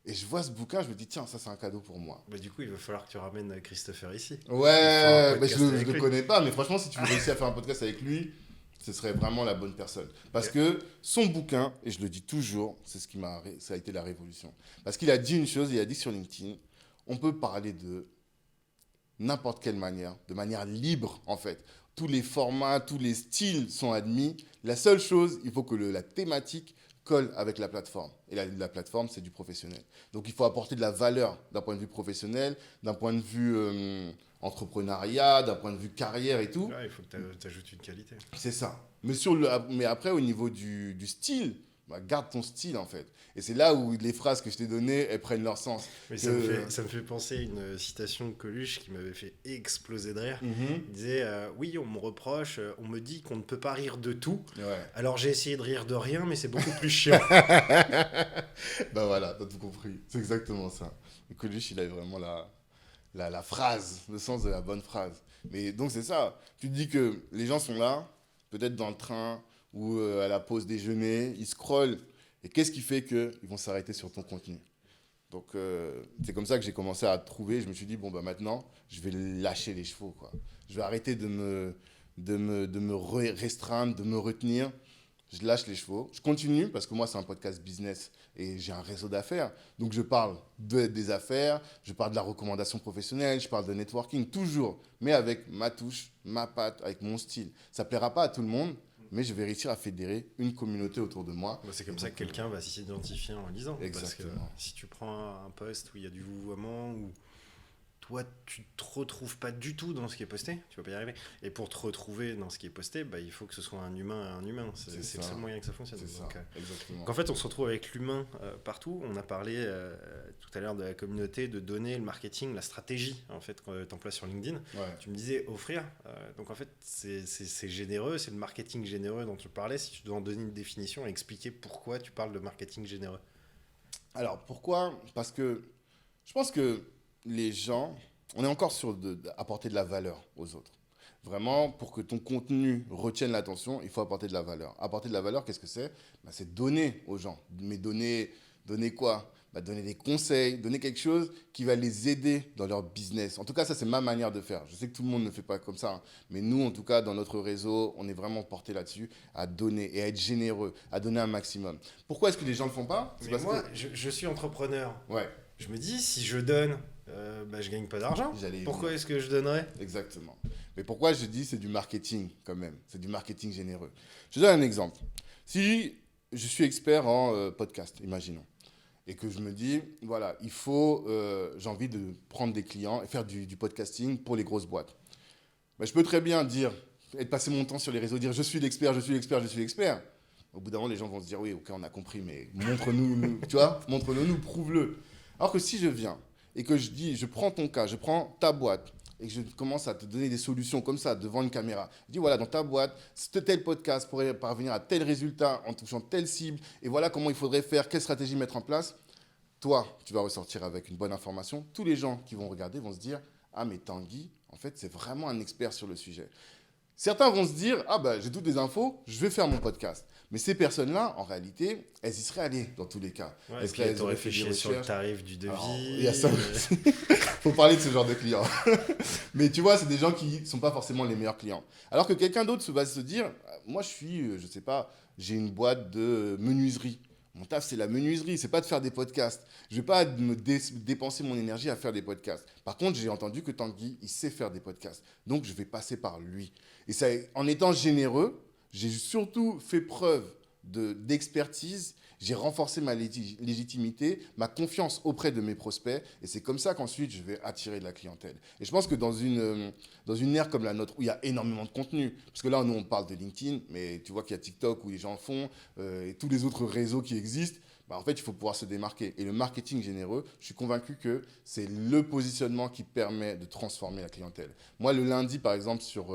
Et je vois ce bouquin, je me dis, tiens, ça, c'est un cadeau pour moi. Bah, du coup, il va falloir que tu ramènes Christopher ici. Ouais, mais je ne le connais pas. Mais franchement, si tu veux réussir à faire un podcast avec lui, ce serait vraiment la bonne personne. Parce que son bouquin, et je le dis toujours, ça a été la révolution. Parce qu'il a dit une chose, il a dit sur LinkedIn, on peut parler de n'importe quelle manière, de manière libre en fait. Tous les formats, tous les styles sont admis. La seule chose, il faut que la thématique colle avec la plateforme. Et la plateforme, c'est du professionnel. Donc, il faut apporter de la valeur d'un point de vue professionnel, d'un point de vue entrepreneuriat, d'un point de vue carrière et tout. Ouais, il faut que tu ajoutes une qualité. C'est ça. Mais après, au niveau du style, garde ton style en fait. Et c'est là où les phrases que je t'ai données, elles prennent leur sens. Mais ça me fait penser à une citation de Coluche qui m'avait fait exploser de rire. Il disait oui, on me reproche, on me dit qu'on ne peut pas rire de tout. Ouais. Alors j'ai essayé de rire de rien, mais c'est beaucoup plus chiant. Ben voilà, t'as tout compris. C'est exactement ça. Coluche, il a vraiment la phrase, le sens de la bonne phrase. Mais donc c'est ça. Tu te dis que les gens sont là, peut-être dans le train ou à la pause déjeuner, ils scrollent. Et qu'est-ce qui fait qu'ils vont s'arrêter sur ton contenu? Donc, c'est comme ça que j'ai commencé à trouver. Je me suis dit, bon, maintenant, je vais lâcher les chevaux, quoi. Je vais arrêter de me restreindre, de me retenir. Je lâche les chevaux. Je continue parce que moi, c'est un podcast business et j'ai un réseau d'affaires. Donc, je parle des affaires, je parle de la recommandation professionnelle, je parle de networking, toujours, mais avec ma touche, ma patte, avec mon style. Ça ne plaira pas à tout le monde, mais je vais réussir à fédérer une communauté autour de moi. C'est comme ça que quelqu'un va s'identifier en lisant. Exactement. Parce que si tu prends un post où il y a du vouvoiement, où toi, tu te retrouves pas du tout dans ce qui est posté, tu vas pas y arriver. Et pour te retrouver dans ce qui est posté, il faut que ce soit un humain à un humain. C'est le seul moyen que ça fonctionne. C'est Donc, ça, exactement. qu'en fait, on se retrouve avec l'humain partout. On a parlé tout à l'heure de la communauté, de donner le marketing, la stratégie en fait, que tu emploies sur LinkedIn. Ouais. Tu me disais offrir. Donc en fait, c'est généreux, c'est le marketing généreux dont tu parlais. Si tu dois en donner une définition et expliquer pourquoi tu parles de marketing généreux. Alors, pourquoi? Parce que je pense que les gens, on est encore sur apporter de la valeur aux autres. Vraiment, pour que ton contenu retienne l'attention, il faut apporter de la valeur. Apporter de la valeur, qu'est-ce que c'est? C'est donner aux gens. Mais donner quoi? Donner des conseils, donner quelque chose qui va les aider dans leur business. En tout cas, ça, c'est ma manière de faire. Je sais que tout le monde ne fait pas comme ça. Hein. Mais nous, en tout cas, dans notre réseau, on est vraiment porté là-dessus à donner et à être généreux, à donner un maximum. Pourquoi est-ce que les gens ne le font pas? Mais moi, je suis entrepreneur. Ouais. Je me dis, si je donne, je gagne pas d'argent. Pourquoi est-ce que je donnerais? Exactement. Mais pourquoi je dis c'est du marketing quand même? C'est du marketing généreux. Je donne un exemple. Si je suis expert en podcast, imaginons, et que je me dis, voilà, j'ai envie de prendre des clients et faire du podcasting pour les grosses boîtes. Je peux très bien passer mon temps sur les réseaux, dire je suis l'expert, je suis l'expert, je suis l'expert. Au bout d'un moment, les gens vont se dire, oui, ok, on a compris, mais montre-nous, tu vois, montre-le-nous, prouve-le. Alors que si je viens et que je dis, je prends ton cas, je prends ta boîte et que je commence à te donner des solutions comme ça devant une caméra, je dis voilà, dans ta boîte, tel podcast pourrait parvenir à tel résultat en touchant telle cible et voilà comment il faudrait faire, quelle stratégie mettre en place. Toi, tu vas ressortir avec une bonne information. Tous les gens qui vont regarder vont se dire ah, mais Tanguy, en fait, c'est vraiment un expert sur le sujet. Certains vont se dire ah, j'ai toutes les infos, je vais faire mon podcast. Mais ces personnes-là, en réalité, elles y seraient allées dans tous les cas. Ouais, est-ce qu'elles auraient réfléchi sur le tarif du devis? Alors, il y a ça aussi. Faut parler de ce genre de clients. Mais tu vois, c'est des gens qui ne sont pas forcément les meilleurs clients. Alors que quelqu'un d'autre va se dire moi, je sais pas, j'ai une boîte de menuiserie. Mon taf, c'est la menuiserie, c'est pas de faire des podcasts. Je vais pas me dépenser mon énergie à faire des podcasts. Par contre, j'ai entendu que Tanguy, il sait faire des podcasts. Donc, je vais passer par lui. Et ça, en étant généreux, j'ai surtout fait preuve d'expertise. J'ai renforcé ma légitimité, ma confiance auprès de mes prospects. Et c'est comme ça qu'ensuite, je vais attirer de la clientèle. Et je pense que dans une ère comme la nôtre, où il y a énormément de contenu, parce que là, nous, on parle de LinkedIn, mais tu vois qu'il y a TikTok où les gens font, et tous les autres réseaux qui existent, en fait, il faut pouvoir se démarquer. Et le marketing généreux, je suis convaincu que c'est le positionnement qui permet de transformer la clientèle. Moi, le lundi, par exemple, sur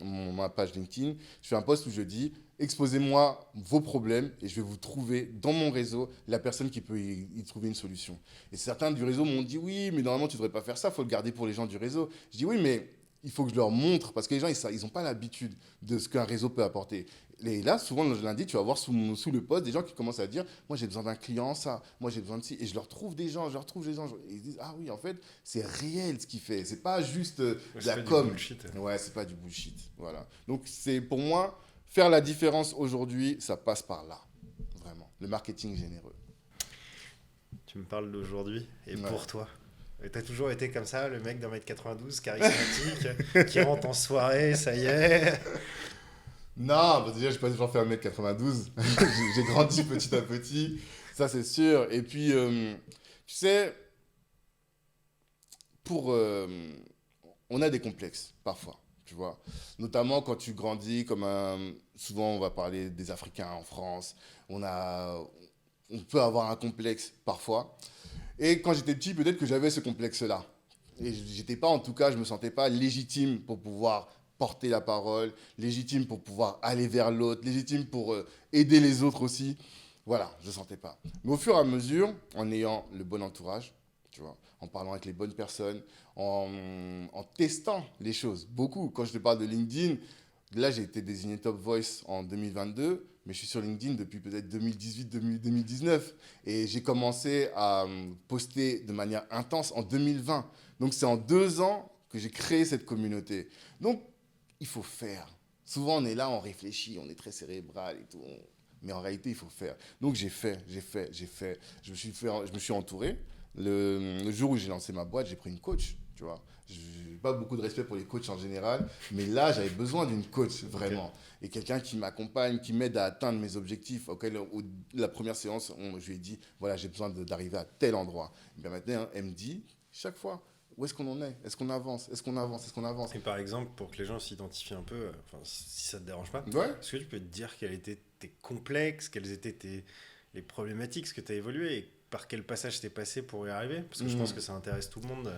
ma page LinkedIn, je fais un post où je dis exposez-moi vos problèmes et je vais vous trouver dans mon réseau la personne qui peut y trouver une solution. Et certains du réseau m'ont dit oui, mais normalement, tu ne devrais pas faire ça, il faut le garder pour les gens du réseau. Je dis oui, mais il faut que je leur montre parce que les gens, ils n'ont pas l'habitude de ce qu'un réseau peut apporter. Et là, souvent, le lundi, tu vas voir sous le post des gens qui commencent à dire moi, j'ai besoin d'un client, ça, moi, j'ai besoin de ci. Et je leur trouve des gens, Et ils disent ah oui, en fait, c'est réel ce qu'il fait. C'est pas juste de la com. Ouais, c'est pas du bullshit. Voilà. Donc, c'est pour moi, faire la différence aujourd'hui, ça passe par là. Vraiment. Le marketing généreux. Tu me parles d'aujourd'hui et pour toi. Tu as toujours été comme ça, le mec d'1m92, charismatique, qui rentre en soirée, ça y est. Non, déjà, je n'ai pas toujours fait 1m92. J'ai grandi petit à petit, ça c'est sûr. Et puis, tu sais, on a des complexes parfois, tu vois. Notamment quand tu grandis souvent on va parler des Africains en France, on peut avoir un complexe parfois. Et quand j'étais petit, peut-être que j'avais ce complexe-là. Et j'étais pas, en tout cas, je me sentais pas légitime pour pouvoir porter la parole, légitime pour pouvoir aller vers l'autre, légitime pour aider les autres aussi. Voilà, je ne sentais pas. Mais au fur et à mesure, en ayant le bon entourage, tu vois, en parlant avec les bonnes personnes, en testant les choses, beaucoup. Quand je te parle de LinkedIn, là, j'ai été désigné Top Voice en 2022, mais je suis sur LinkedIn depuis peut-être 2018-2019. Et j'ai commencé à poster de manière intense en 2020. Donc, c'est en 2 ans que j'ai créé cette communauté. Donc, il faut faire. Souvent, on est là, on réfléchit, on est très cérébral et tout. Mais en réalité, il faut faire. Donc, j'ai fait. Je me suis entouré. Le jour où j'ai lancé ma boîte, j'ai pris une coach, tu vois. Je n'ai pas beaucoup de respect pour les coachs en général, mais là, j'avais besoin d'une coach, vraiment. Okay. Et quelqu'un qui m'accompagne, qui m'aide à atteindre mes objectifs. La première séance, je lui ai dit, voilà, j'ai besoin d'arriver à tel endroit. Et bien maintenant, elle me dit, chaque fois, où est-ce qu'on en est? Est-ce qu'on avance? Est-ce qu'on avance? Est-ce qu'on avance? Et par exemple, pour que les gens s'identifient un peu, si ça te dérange pas, Ouais. est-ce que tu peux te dire quels étaient tes complexes, quelles étaient les problématiques, ce que tu as évolué et par quel passage t'es passé pour y arriver? Parce que je pense que ça intéresse tout le monde.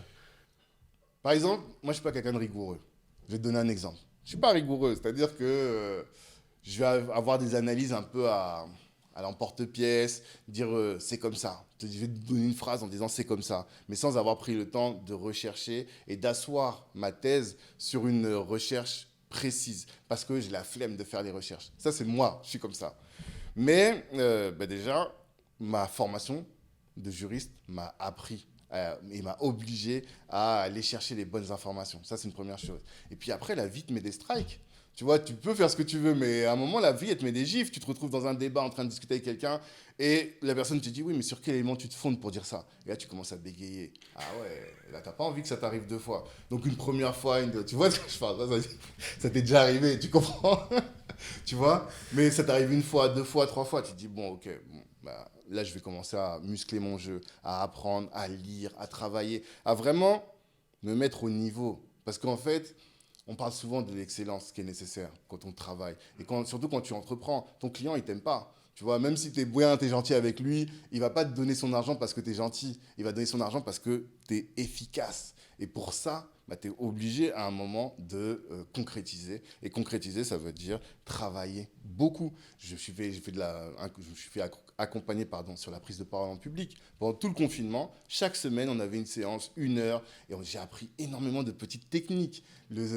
Par exemple, moi, je ne suis pas quelqu'un de rigoureux. Je vais te donner un exemple. Je ne suis pas rigoureux, c'est-à-dire que je vais avoir des analyses un peu à l'emporte-pièce, dire c'est comme ça. Je vais te donner une phrase en disant c'est comme ça, mais sans avoir pris le temps de rechercher et d'asseoir ma thèse sur une recherche précise, parce que j'ai la flemme de faire les recherches. Ça, c'est moi, je suis comme ça. Mais déjà, ma formation de juriste m'a appris et m'a obligé à aller chercher les bonnes informations. Ça, c'est une première chose. Et puis après, la vie te met des strikes. Tu vois, tu peux faire ce que tu veux, mais à un moment, la vie, elle te met des gifs. Tu te retrouves dans un débat en train de discuter avec quelqu'un et la personne te dit, oui, mais sur quel élément tu te fondes pour dire ça? Et là, tu commences à bégayer. Ah ouais, là, t'as pas envie que ça t'arrive 2 fois. Donc, une première fois, tu vois ce que je parle? Ça t'est déjà arrivé, tu comprends? Tu vois? Mais ça t'arrive 1 fois, 2 fois, 3 fois. Tu te dis, bon, ok, bon, bah, là, je vais commencer à muscler mon jeu, à apprendre, à lire, à travailler, à vraiment me mettre au niveau. Parce qu'en fait, on parle souvent de l'excellence qui est nécessaire quand on travaille. Et surtout quand tu entreprends, ton client, il t'aime pas. Tu vois, même si tu es bien, tu es gentil avec lui, il va pas te donner son argent parce que tu es gentil. Il va donner son argent parce que tu es efficace. Et pour ça, bah, tu es obligé à un moment de concrétiser. Et concrétiser, ça veut dire travailler beaucoup. Je me suis fait accompagner sur la prise de parole en public. Pendant tout le confinement, chaque semaine, on avait une séance, 1 heure, et j'ai appris énormément de petites techniques. Les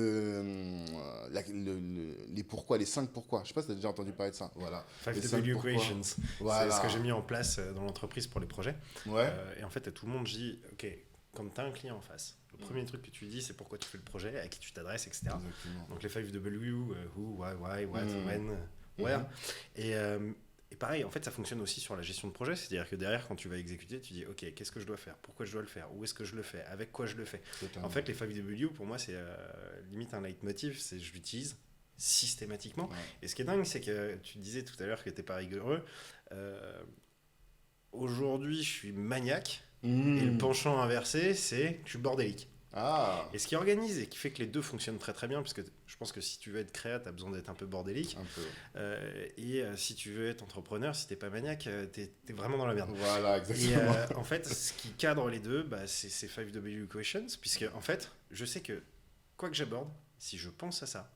pourquoi, les 5 pourquoi. Je ne sais pas si tu as déjà entendu parler de ça. Voilà. 5W equations. Voilà. C'est ce que j'ai mis en place dans l'entreprise pour les projets. Ouais. Et en fait, à tout le monde, je dis, ok, quand tu as un client en face, le premier truc que tu lui dis, c'est pourquoi tu fais le projet, à qui tu t'adresses, etc. Exactement. Donc les 5W, who, why, what, when, where. Et pareil, en fait, ça fonctionne aussi sur la gestion de projet. C'est-à-dire que derrière, quand tu vas exécuter, tu dis, ok, qu'est-ce que je dois faire? Pourquoi je dois le faire? Où est-ce que je le fais? Avec quoi je le fais? Totalement. En fait, les 5W, pour moi, c'est limite un leitmotiv. C'est je l'utilise systématiquement. Ouais. Et ce qui est dingue, c'est que tu disais tout à l'heure que tu n'étais pas rigoureux. Aujourd'hui, je suis maniaque. Et le penchant inversé, c'est que je suis bordélique. Ah. Et ce qui organise et qui fait que les deux fonctionnent très très bien, parce que je pense que si tu veux être créa, tu as besoin d'être un peu bordélique. Un peu. Si tu veux être entrepreneur, si t'es pas maniaque, t'es vraiment dans la merde. Voilà, exactement. Et en fait, ce qui cadre les deux, bah, c'est ces 5W equations, puisque en fait, je sais que quoi que j'aborde, si je pense à ça,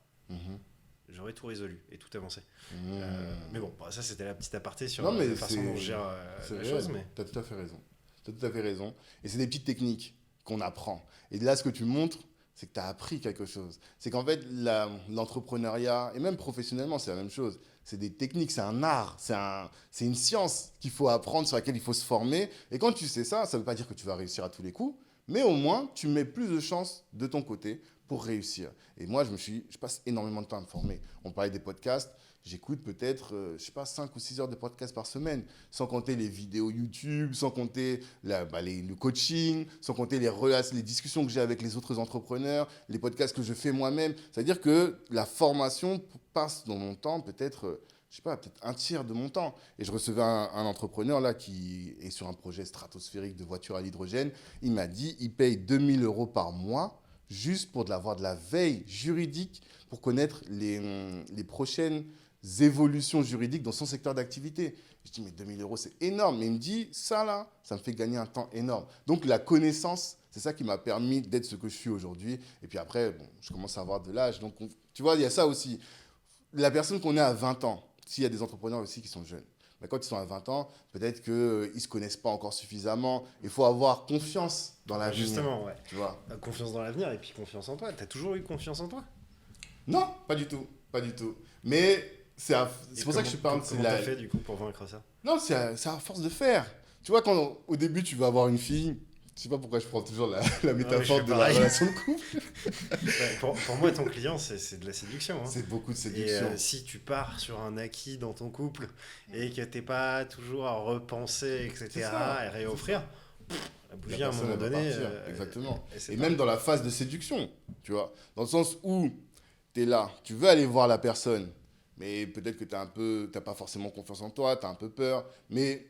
j'aurais tout résolu et tout avancé. Mais bon, ça c'était la petite aparté sur la façon dont je gère la chose. Mais... Tu as tout à fait raison. Tu as tout à fait raison. Et c'est des petites techniques qu'on apprend. Et là, ce que tu montres, c'est que tu as appris quelque chose. C'est qu'en fait, l'entrepreneuriat, et même professionnellement, c'est la même chose. C'est des techniques, c'est un art, c'est une science qu'il faut apprendre, sur laquelle il faut se former. Et quand tu sais ça, ça ne veut pas dire que tu vas réussir à tous les coups, mais au moins, tu mets plus de chances de ton côté pour réussir. Et moi, je passe énormément de temps à me former. On parlait des podcasts. J'écoute peut-être, 5 ou 6 heures de podcast par semaine, sans compter les vidéos YouTube, sans compter le coaching, sans compter les discussions que j'ai avec les autres entrepreneurs, les podcasts que je fais moi-même. C'est-à-dire que la formation passe dans mon temps peut-être un tiers de mon temps. Et je recevais un entrepreneur là qui est sur un projet stratosphérique de voiture à l'hydrogène. Il m'a dit, il paye 2000 € par mois juste pour avoir de la veille juridique, pour connaître les prochaines évolutions juridiques dans son secteur d'activité. Je dis, mais 2000 €, c'est énorme. Mais il me dit, ça là, ça me fait gagner un temps énorme. Donc la connaissance, c'est ça qui m'a permis d'être ce que je suis aujourd'hui. Et puis après, je commence à avoir de l'âge. Donc tu vois, il y a ça aussi. La personne qu'on est à 20 ans, s'il y a des entrepreneurs aussi qui sont jeunes, mais quand ils sont à 20 ans, peut-être qu'ils ne se connaissent pas encore suffisamment. Il faut avoir confiance dans l'avenir. Justement, ouais. Tu vois. Confiance dans l'avenir et puis confiance en toi. Tu as toujours eu confiance en toi? Non, pas du tout. Pas du tout. Mais c'est pour ça que je parle. Comment t'as fait du coup pour vaincre ça? Non, c'est à force de faire. Tu vois, quand au début tu vas avoir une fille, je sais pas pourquoi je prends toujours la métaphore de la relation de couple. Pour moi, ton client, c'est de la séduction. Hein. C'est beaucoup de séduction. Et si tu pars sur un acquis dans ton couple et que t'es pas toujours à repenser, etc., et réoffrir, la bougie à un moment donné. Exactement. Et même dans la phase de séduction, tu vois, dans le sens où tu es là, tu veux aller voir la personne, mais peut-être que t'as pas forcément confiance en toi, tu as un peu peur, mais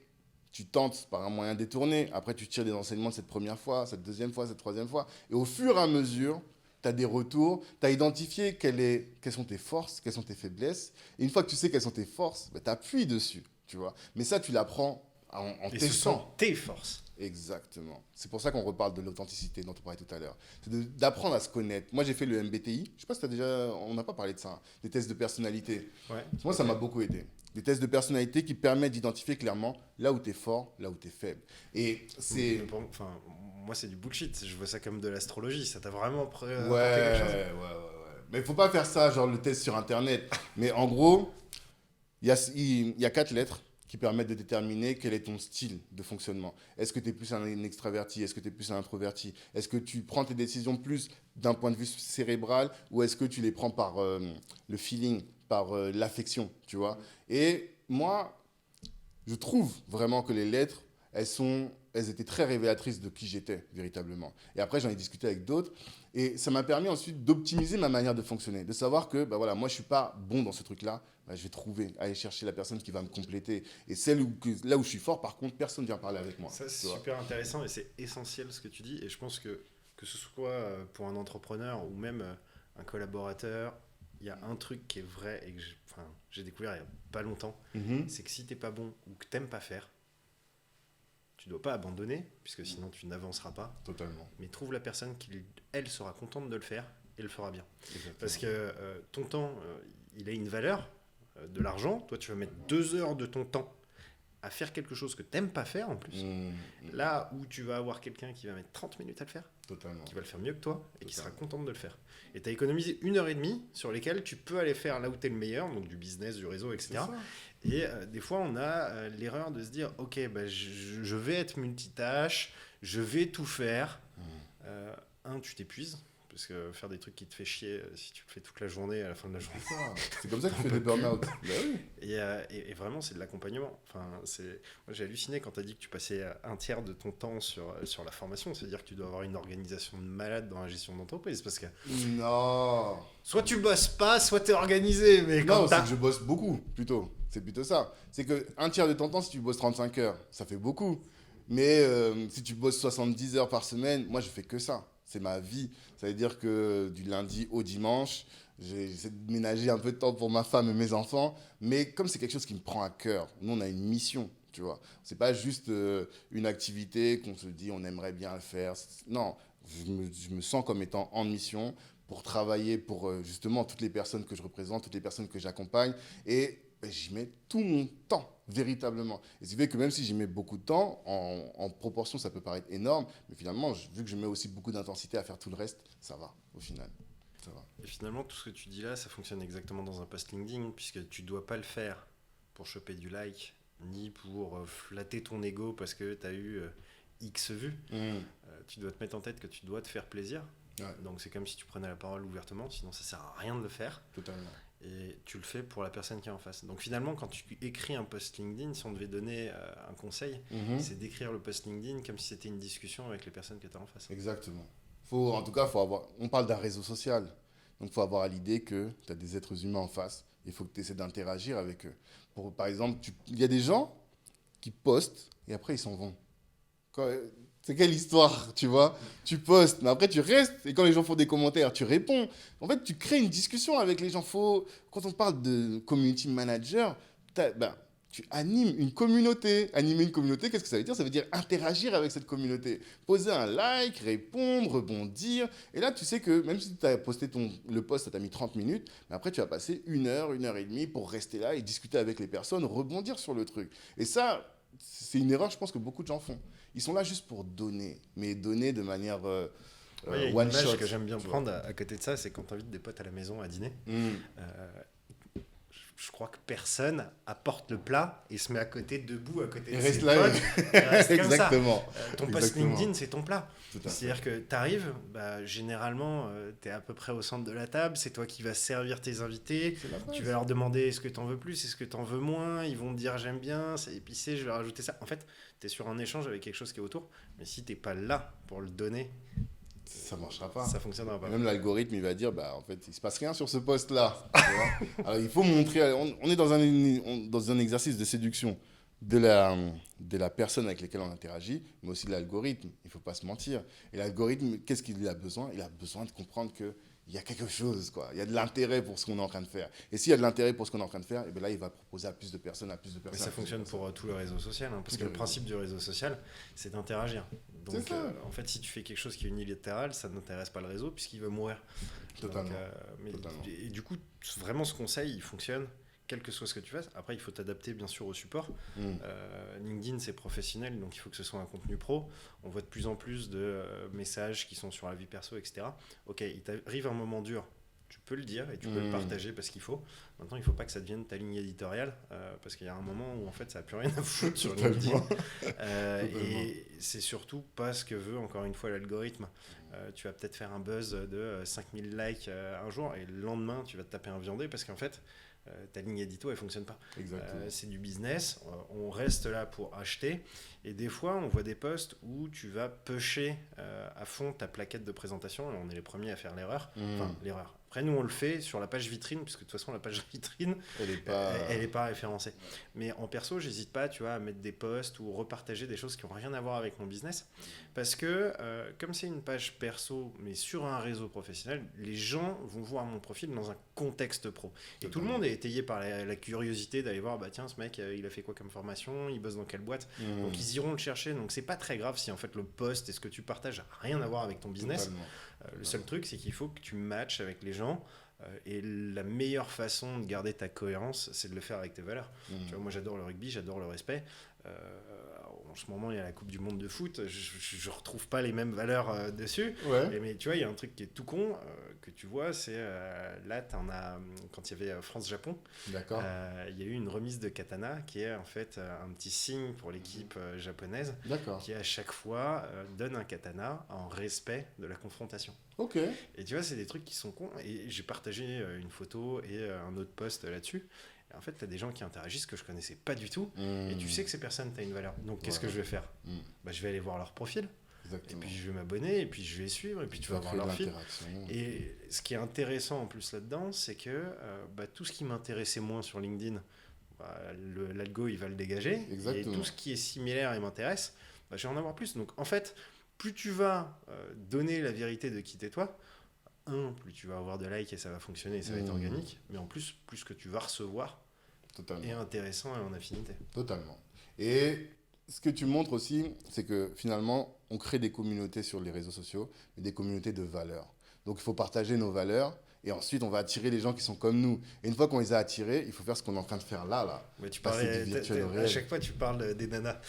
tu tentes par un moyen détourné. Après, tu tires des enseignements de cette première fois, cette deuxième fois, cette troisième fois. Et au fur et à mesure, tu as des retours, tu as identifié quelles sont tes forces, quelles sont tes faiblesses. Et une fois que tu sais quelles sont tes forces, tu appuies dessus, tu vois. Mais ça, tu l'apprends en Et ce sont testant. tes forces. Exactement. C'est pour ça qu'on reparle de l'authenticité dont on parlait tout à l'heure. C'est d'apprendre à se connaître. Moi, j'ai fait le MBTI. Je sais pas si tu as déjà... On n'a pas parlé de ça. Hein. Des tests de personnalité. Ouais. Moi, ça m'a beaucoup aidé. Des tests de personnalité qui permettent d'identifier clairement là où tu es fort, là où tu es faible. Et c'est... Enfin, moi, c'est du bullshit. Je vois ça comme de l'astrologie. Ça t'a vraiment apporté Ouais, quelque chose. ouais. Mais il faut pas faire ça, genre le test sur Internet. Mais en gros, il y a 4 lettres qui permettent de déterminer quel est ton style de fonctionnement. Est-ce que tu es plus un extraverti? Est-ce que tu es plus un introverti? Est-ce que tu prends tes décisions plus d'un point de vue cérébral ou est-ce que tu les prends par le feeling, par l'affection, tu vois? Et moi, je trouve vraiment que les lettres, elles étaient très révélatrices de qui j'étais véritablement. Et après, j'en ai discuté avec d'autres. Et ça m'a permis ensuite d'optimiser ma manière de fonctionner. De savoir que, bah voilà, moi, je ne suis pas bon dans ce truc-là. Bah, je vais aller chercher la personne qui va me compléter. Et là où je suis fort, par contre, personne ne vient parler avec moi. Ça, c'est super intéressant et c'est essentiel ce que tu dis. Et je pense que ce soit pour un entrepreneur ou même un collaborateur, il y a un truc qui est vrai et que j'ai découvert il n'y a pas longtemps. C'est que si tu n'es pas bon ou que tu n'aimes pas faire, tu ne dois pas abandonner, puisque sinon tu n'avanceras pas. Totalement. Mais trouve la personne qui, elle, sera contente de le faire et le fera bien. Exactement. Parce que ton temps, il a une valeur, de l'argent. Toi, tu vas mettre 2 heures de ton temps à faire quelque chose que tu n'aimes pas faire en plus. Là où tu vas avoir quelqu'un qui va mettre 30 minutes à le faire, Totalement. qui va le faire mieux que toi et qui sera contente de le faire. Et tu as économisé 1h30 sur lesquelles tu peux aller faire là où tu es le meilleur, donc du business, du réseau, etc. Et des fois, on a l'erreur de se dire, ok, bah, je vais être multitâche, je vais tout faire. Tu t'épuises, parce que faire des trucs qui te fait chier, si tu le fais toute la journée, à la fin de la journée. C'est comme ça que tu fais des burn-out. Bah oui. Et vraiment, c'est de l'accompagnement. Enfin, moi, j'ai halluciné quand tu as dit que tu passais un tiers de ton temps sur la formation. C'est-à-dire que tu dois avoir une organisation de malade dans la gestion d'entreprise. Parce que Non. soit tu bosses pas, soit tu es organisé. Mais Non, c'est que je bosse beaucoup, plutôt. C'est plutôt ça. C'est qu'un tiers de ton temps, si tu bosses 35 heures, ça fait beaucoup. Mais si tu bosses 70 heures par semaine, moi, je fais que ça. C'est ma vie. Ça veut dire que du lundi au dimanche, j'essaie de ménager un peu de temps pour ma femme et mes enfants. Mais comme c'est quelque chose qui me prend à cœur, nous, on a une mission, tu vois. C'est pas juste une activité qu'on se dit on aimerait bien le faire. Non, je me sens comme étant en mission pour travailler pour justement toutes les personnes que je représente, toutes les personnes que j'accompagne. Et j'y mets tout mon temps, véritablement. Et ce qui fait que même si j'y mets beaucoup de temps, en proportion, ça peut paraître énorme, mais finalement, vu que je mets aussi beaucoup d'intensité à faire tout le reste, ça va, au final. Ça va. Et finalement, tout ce que tu dis là, ça fonctionne exactement dans un post LinkedIn, puisque tu ne dois pas le faire pour choper du like, ni pour flatter ton ego parce que tu as eu X vues. Tu dois te mettre en tête que tu dois te faire plaisir. Ouais. Donc c'est comme si tu prenais la parole ouvertement, sinon ça sert à rien de le faire. Totalement. Et tu le fais pour la personne qui est en face. Donc finalement, quand tu écris un post LinkedIn, si on devait donner un conseil, c'est d'écrire le post LinkedIn comme si c'était une discussion avec les personnes que tu as en face. Exactement. En tout cas, on parle d'un réseau social. Donc il faut avoir à l'idée que tu as des êtres humains en face. Il faut que tu essaies d'interagir avec eux. Par exemple, il y a des gens qui postent et après ils s'en vont. C'est quelle histoire, tu vois? Tu postes, mais après tu restes, et quand les gens font des commentaires, tu réponds. En fait, tu crées une discussion avec les gens. Quand on parle de community manager, tu animes une communauté. Animer une communauté, qu'est-ce que ça veut dire? Ça veut dire interagir avec cette communauté. Poser un like, répondre, rebondir. Et là, tu sais que même si tu as posté le post, ça t'a mis 30 minutes, mais après tu vas passer 1 heure, 1 heure et demie pour rester là et discuter avec les personnes, rebondir sur le truc. Et ça, c'est une erreur, je pense, que beaucoup de gens font. Ils sont là juste pour donner, mais donner de manière one shot. Une image que j'aime bien prendre à côté de ça, c'est quand tu invites des potes à la maison à dîner. Je crois que personne apporte le plat et se met à côté, debout, à côté de ses potes. Exactement. Ton post LinkedIn, c'est ton plat. C'est-à-dire que tu arrives, généralement, tu es à peu près au centre de la table, c'est toi qui vas servir tes invités, tu vas leur demander est-ce que tu en veux plus, est-ce que tu en veux moins, ils vont te dire j'aime bien, c'est épicé, je vais rajouter ça. En fait, tu es sur un échange avec quelque chose qui est autour, mais si tu n'es pas là pour le donner, ça marchera pas. Ça fonctionnera pas. Même l'algorithme, il va dire, en fait, il se passe rien sur ce poste-là. Alors, il faut montrer. On est dans un exercice de séduction. de la personne avec laquelle on interagit, mais aussi de l'algorithme. Il ne faut pas se mentir. Et l'algorithme, qu'est-ce qu'il a besoin? Il a besoin de comprendre qu'il y a quelque chose, quoi. Il y a de l'intérêt pour ce qu'on est en train de faire. Et s'il y a de l'intérêt pour ce qu'on est en train de faire, et bien là, il va proposer à plus de personnes, à plus de personnes. Mais ça fonctionne pour tout le réseau social, parce que le principe du réseau social, c'est d'interagir. Donc, en fait, si tu fais quelque chose qui est unilatéral, ça n'intéresse pas le réseau puisqu'il va mourir. Totalement. Donc, Totalement. Et du coup, vraiment, ce conseil, il fonctionne. Quel que soit ce que tu fasses. Après, il faut t'adapter bien sûr au support. LinkedIn, c'est professionnel, donc il faut que ce soit un contenu pro. On voit de plus en plus de messages qui sont sur la vie perso, etc. Ok, il t'arrive un moment dur, tu peux le dire et tu peux le partager parce qu'il faut. Maintenant, il ne faut pas que ça devienne ta ligne éditoriale parce qu'il y a un moment où en fait, ça n'a plus rien à foutre sur LinkedIn. Et c'est surtout pas ce que veut encore une fois l'algorithme. Tu vas peut-être faire un buzz de 5000 likes un jour et le lendemain, tu vas te taper un viandé parce qu'en fait, ta ligne édito elle fonctionne pas. C'est du business, on reste là pour acheter et des fois on voit des posts où tu vas pusher à fond ta plaquette de présentation et on est les premiers à faire l'erreur. Enfin l'erreur. Après nous on le fait sur la page vitrine puisque de toute façon la page vitrine elle est pas référencée. Mais en perso j'hésite pas tu vois, à mettre des posts ou repartager des choses qui n'ont rien à voir avec mon business parce que comme c'est une page perso mais sur un réseau professionnel, les gens vont voir mon profil dans un contexte pro. Et tout le monde est étayé par la curiosité d'aller voir bah tiens ce mec il a fait quoi comme formation, il bosse dans quelle boîte. Donc ils iront le chercher. Donc c'est pas très grave si en fait le post et ce que tu partages n'a rien à voir avec ton business. Le seul truc c'est qu'il faut que tu matches avec les gens et la meilleure façon de garder ta cohérence c'est de le faire avec tes valeurs. Tu vois, moi j'adore le rugby, j'adore le respect. En ce moment il y a la Coupe du Monde de foot, je retrouve pas les mêmes valeurs dessus. Mais tu vois il y a un truc qui est tout con que tu vois, c'est là t'en as quand il y avait France-Japon, il y a eu une remise de katana qui est en fait un petit signe pour l'équipe japonaise qui à chaque fois donne un katana en respect de la confrontation. Et tu vois c'est des trucs qui sont cons et j'ai partagé une photo et un autre post là-dessus. En fait, tu as des gens qui interagissent que je connaissais pas du tout et tu sais que ces personnes, tu as une valeur. Donc, qu'est-ce que je vais faire bah, je vais aller voir leur profil et puis je vais m'abonner et puis je vais suivre et puis tu vas voir leur fil. Et ce qui est intéressant en plus là-dedans, c'est que tout ce qui m'intéressait moins sur LinkedIn, l'algo, il va le dégager. Et tout ce qui est similaire et m'intéresse, je vais en avoir plus. Donc, en fait, plus tu vas donner la vérité de qui t'es toi, plus tu vas avoir de likes et ça va fonctionner et ça va être organique, mais en plus que tu vas recevoir est intéressant et en affinité. Totalement. Et ce que tu montres aussi, c'est que finalement, on crée des communautés sur les réseaux sociaux, mais des communautés de valeurs. Donc, il faut partager nos valeurs et ensuite, on va attirer les gens qui sont comme nous. Et une fois qu'on les a attirés, il faut faire ce qu'on est en train de faire là. Mais tu parlais, à chaque fois, tu parles des nanas.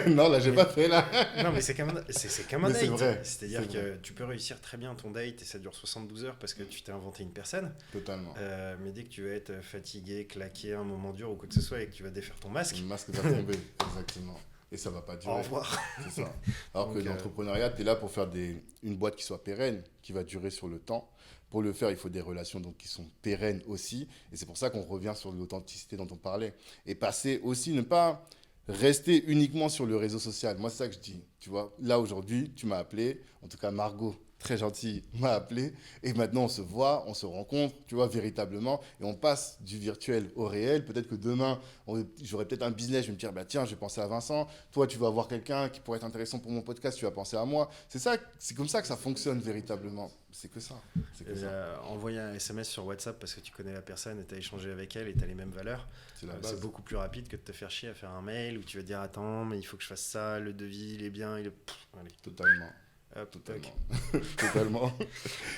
Non, là, j'ai pas fait là. Non, mais c'est comme un date. C'est vrai. C'est-à-dire que tu peux réussir très bien ton date et ça dure 72 heures parce que tu t'es inventé une personne. Totalement. Mais dès que tu vas être fatigué, claqué, un moment dur ou quoi que ce soit et que tu vas défaire ton masque. Le masque va tomber, exactement. Et ça va pas durer. Au revoir. C'est ça. Alors que l'entrepreneuriat, tu es là pour faire une boîte qui soit pérenne, qui va durer sur le temps. Pour le faire, il faut des relations donc, qui sont pérennes aussi. Et c'est pour ça qu'on revient sur l'authenticité dont on parlait. Et passer aussi, ne pas rester uniquement sur le réseau social. Moi, c'est ça que je dis. Tu vois, là, aujourd'hui, tu m'as appelé. En tout cas, Margot, très gentille, m'a appelé. Et maintenant, on se voit, on se rencontre, tu vois, véritablement. Et on passe du virtuel au réel. Peut-être que demain, j'aurai peut-être un business. Je vais me dire, bah, tiens, je vais penser à Vincent. Toi, tu vas voir quelqu'un qui pourrait être intéressant pour mon podcast. Tu vas penser à moi. C'est comme ça que ça fonctionne véritablement. C'est que ça. Envoyer un SMS sur WhatsApp parce que tu connais la personne et tu as échangé avec elle et tu as les mêmes valeurs. C'est beaucoup plus rapide que de te faire chier à faire un mail où tu vas dire, attends, mais il faut que je fasse ça, le devis, il est bien. Allez. Totalement. Totalement.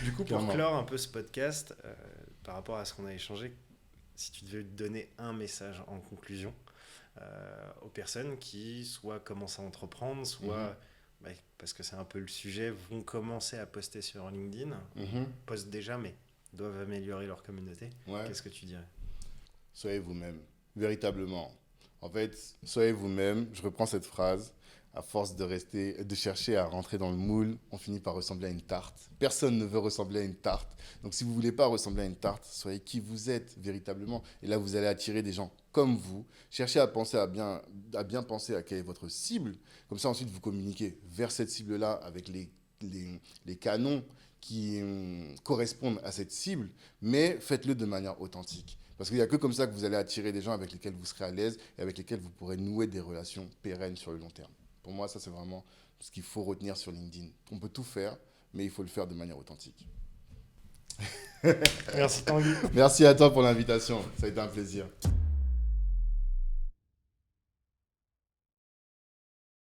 Du coup, pour clore un peu ce podcast, par rapport à ce qu'on a échangé, si tu devais donner un message en conclusion aux personnes qui soit commencent à entreprendre, soit, parce que c'est un peu le sujet, vont commencer à poster sur LinkedIn, postent déjà, mais doivent améliorer leur communauté, qu'est-ce que tu dirais ? Soyez vous-même, véritablement. En fait, soyez vous-même, je reprends cette phrase. À force de chercher à rentrer dans le moule, on finit par ressembler à une tarte. Personne ne veut ressembler à une tarte. Donc, si vous ne voulez pas ressembler à une tarte, soyez qui vous êtes véritablement. Et là, vous allez attirer des gens comme vous. Cherchez à bien penser à quelle est votre cible. Comme ça, ensuite, vous communiquez vers cette cible-là avec les canons correspondent à cette cible, mais faites-le de manière authentique. Parce qu'il n'y a que comme ça que vous allez attirer des gens avec lesquels vous serez à l'aise et avec lesquels vous pourrez nouer des relations pérennes sur le long terme. Pour moi, ça, c'est vraiment ce qu'il faut retenir sur LinkedIn. On peut tout faire, mais il faut le faire de manière authentique. Merci Tanguy. Merci à toi pour l'invitation. Ça a été un plaisir.